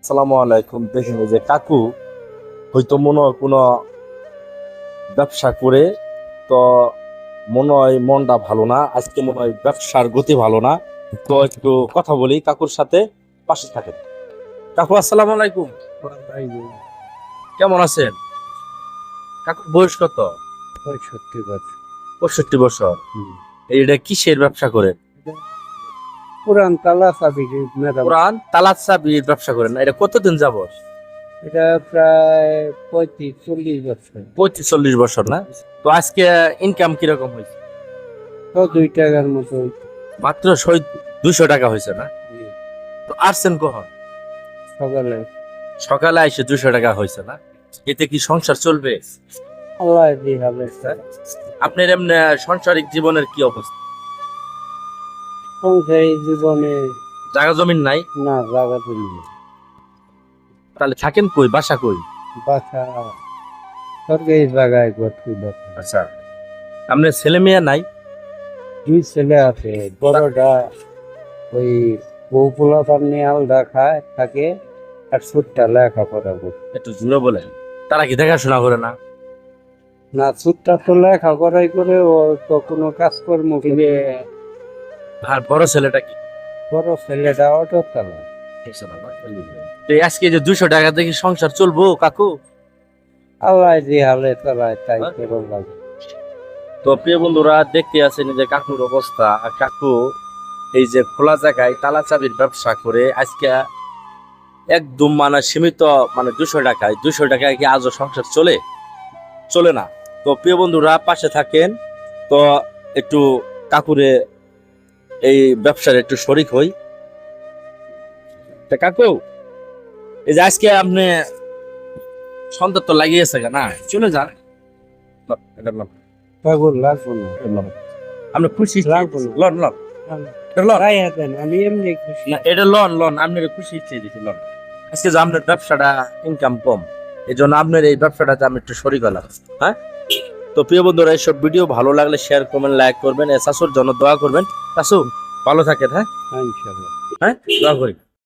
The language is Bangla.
আসসালামু আলাইকুম। দেখেন এই যে কাকু হয়তো মনে হয় কোনো ব্যবসা করে, তো মনে হয় মনটা ভালো না, আজকে মনে হয় ব্যবসার গতি ভালো না। তো একটু কথা বলি কাকুর সাথে, পাশে থাকেন। কাকু আসসালামু আলাইকুম, কেমন আছেন? কাকুর বয়স কত? 65 বছর। 65 বছর। এইটা কিসের ব্যবসা করেন? পুরান তালা চাবি মেরামত। কোরআন তালাত চাবির ব্যবসা করেন, এটা কতদিন যাবত? এটা প্রায় 35-40 বছর। 35-40 বছর না? তো আজকে ইনকাম কিরকম হয়েছে? তো 2 টাকার মতো হইছে। মাত্র 200 টাকা হয়েছে না? তো আসছেন কখন? সকালে সকালে এসে 200 টাকা হয়েছে না? এতে কি সংসার চলবে? আল্লাহ দিয়ে হবে স্যার। আপনার এমনি সাংসারিক জীবনের কি অবস্থা? সংসারী জীবনে জায়গা জমিন নাই? না জায়গা তুমি তাহলে থাকেন কই, বাসা কই? বাসা সরকারি জায়গায় ভর্তি দরকার। আচ্ছা, আপনার ছেলে মেয়ে নাই? 2 ছেলে আছে, বড়টা ওই বউ পোলাপান নিয়ে আলাদা খায় থাকে, আর ছোটটা লেখাপড়া করে। একটু জুড়ে বলেন, তারা কি দেখাশোনা করে না? না, ছোটটা তো লেখাপড়াই করে, ও তো কোনো কাজকর্ম করে। আর বড় ছেলেটা কি? বড় ছেলেটা অটো চালায়। তো আজকে যে 200 টাকা দেখি সংসার চলবো কাকু? আল্লাহ যে হালে চালায় তাই করে লাগে। তো প্রিয় বন্ধুরা, দেখতে আছেন যে কাকুর অবস্থা। আর কাকু এই যে খোলা জায়গায় তালা চাবির ব্যবসা করে আজকে একদম মানে সীমিত, মানে 200 টাকায় কি আজও সংসার চলে? চলে না। তো প্রিয় বন্ধুরা, পাশে থাকেন। তো একটু কাকুরে এই ব্যবসার একটু শরিক হই। তা কাকু, এই যে আজকে আপনি সন্ধ্যা তো লাগিয়েছে না, চলে যান। লন, এটা লন, পাগল লাগবো না। এটা লন। আপনি খুশি? লাগবো না। লন লন, এটা লন। তাই হাতেন, আমি এমনি খুশি। না, এটা লন লন, আপনার খুশি ইচ্ছে দিচ্ছি লন। আজকে যে আপনার ব্যবসাটা ইনকাম কম, এই জন্য আপনার এই ব্যবসাটাতে আমি একটু শরিক হলাম। হ্যাঁ, তো প্রিয় বন্ধুরা, এইসব ভিডিও ভালো লাগলে শেয়ার করবেন, লাইক করবেন, শাশুর জন্য দোয়া করবেন। শাশু ভালো থাকেন। হ্যাঁ ইনশাআল্লাহ। হ্যাঁ, দোয়া করি।